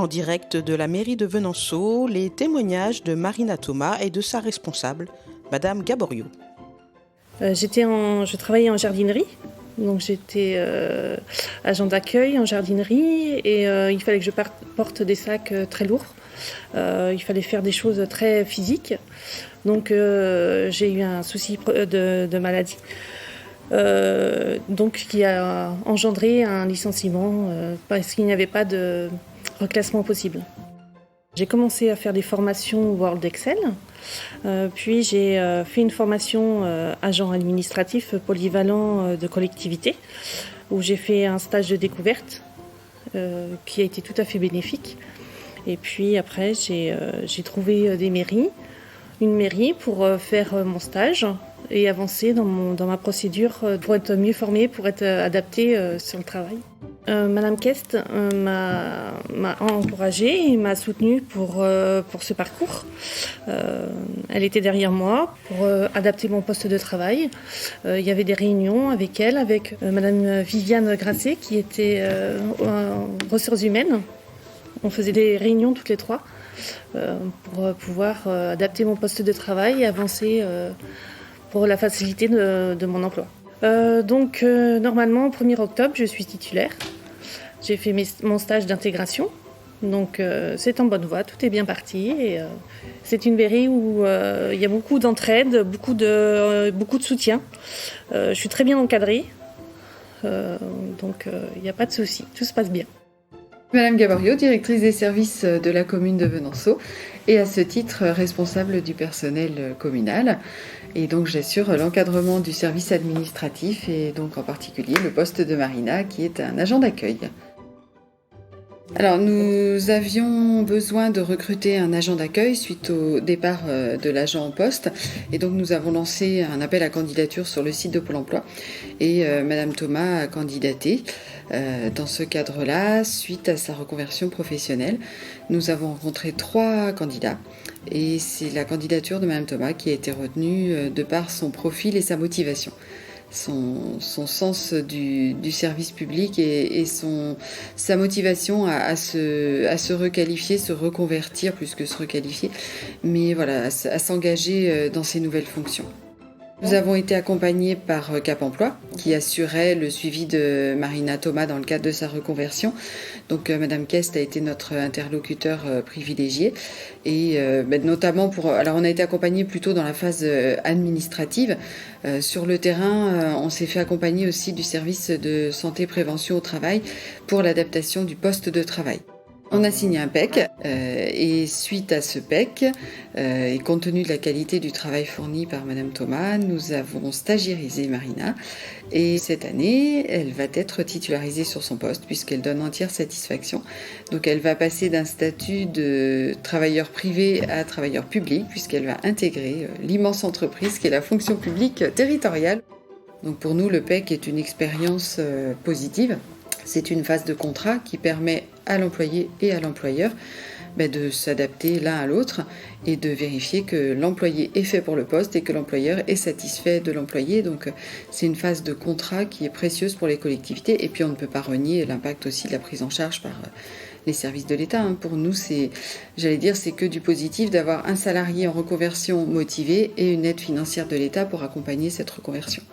en direct de la mairie de Venançon les témoignages de Marina Thomas et de sa responsable, Madame Gaborio. Je travaillais en jardinerie, donc j'étais agent d'accueil en jardinerie et il fallait que je porte des sacs très lourds. Il fallait faire des choses très physiques, donc j'ai eu un souci de maladie. Donc qui a engendré un licenciement parce qu'il n'y avait pas de reclassement possible. J'ai commencé à faire des formations Word Excel, puis j'ai fait une formation agent administratif polyvalent de collectivité où j'ai fait un stage de découverte qui a été tout à fait bénéfique. Et puis après j'ai trouvé une mairie pour faire mon stage et avancer dans ma procédure pour être mieux formée, pour être adaptée sur le travail. Madame Kest m'a encouragée et m'a soutenue pour ce parcours. Elle était derrière moi pour adapter mon poste de travail. Il y avait des réunions avec elle, avec Madame Viviane Grasset qui était en ressources humaines. On faisait des réunions toutes les trois pour pouvoir adapter mon poste de travail et avancer pour la facilité de mon emploi. Normalement, au 1er octobre, je suis titulaire. J'ai fait mon stage d'intégration, donc c'est en bonne voie, tout est bien parti. Et, c'est une mairie où il y a beaucoup d'entraide, beaucoup de soutien. Je suis très bien encadrée, donc il n'y a pas de souci, tout se passe bien. Madame Gaborio, directrice des services de la commune de Venançon et à ce titre responsable du personnel communal. Et donc j'assure l'encadrement du service administratif et donc en particulier le poste de Marina qui est un agent d'accueil. Alors nous avions besoin de recruter un agent d'accueil suite au départ de l'agent en poste et donc nous avons lancé un appel à candidature sur le site de Pôle emploi et Madame Thomas a candidaté. Dans ce cadre-là, suite à sa reconversion professionnelle, nous avons rencontré 3 candidats et c'est la candidature de Madame Thomas qui a été retenue de par son profil et sa motivation. Son sens du service public et sa motivation à se requalifier, se reconvertir plus que se requalifier, mais voilà, à s'engager dans ses nouvelles fonctions. Nous avons été accompagnés par Cap Emploi qui assurait le suivi de Marina Thomas dans le cadre de sa reconversion. Donc Madame Kest a été notre interlocuteur privilégié et notamment alors on a été accompagnés plutôt dans la phase administrative. Sur le terrain, on s'est fait accompagner aussi du service de santé prévention au travail pour l'adaptation du poste de travail. On a signé un PEC et suite à ce PEC, et compte tenu de la qualité du travail fourni par Madame Thomas, nous avons stagiairisé Marina et cette année, elle va être titularisée sur son poste puisqu'elle donne entière satisfaction. Donc elle va passer d'un statut de travailleur privé à travailleur public puisqu'elle va intégrer l'immense entreprise qui est la fonction publique territoriale. Donc pour nous, le PEC est une expérience positive. C'est une phase de contrat qui permet à l'employé et à l'employeur de s'adapter l'un à l'autre et de vérifier que l'employé est fait pour le poste et que l'employeur est satisfait de l'employé. Donc c'est une phase de contrat qui est précieuse pour les collectivités et puis on ne peut pas renier l'impact aussi de la prise en charge par les services de l'État. Pour nous, c'est que du positif d'avoir un salarié en reconversion motivé et une aide financière de l'État pour accompagner cette reconversion.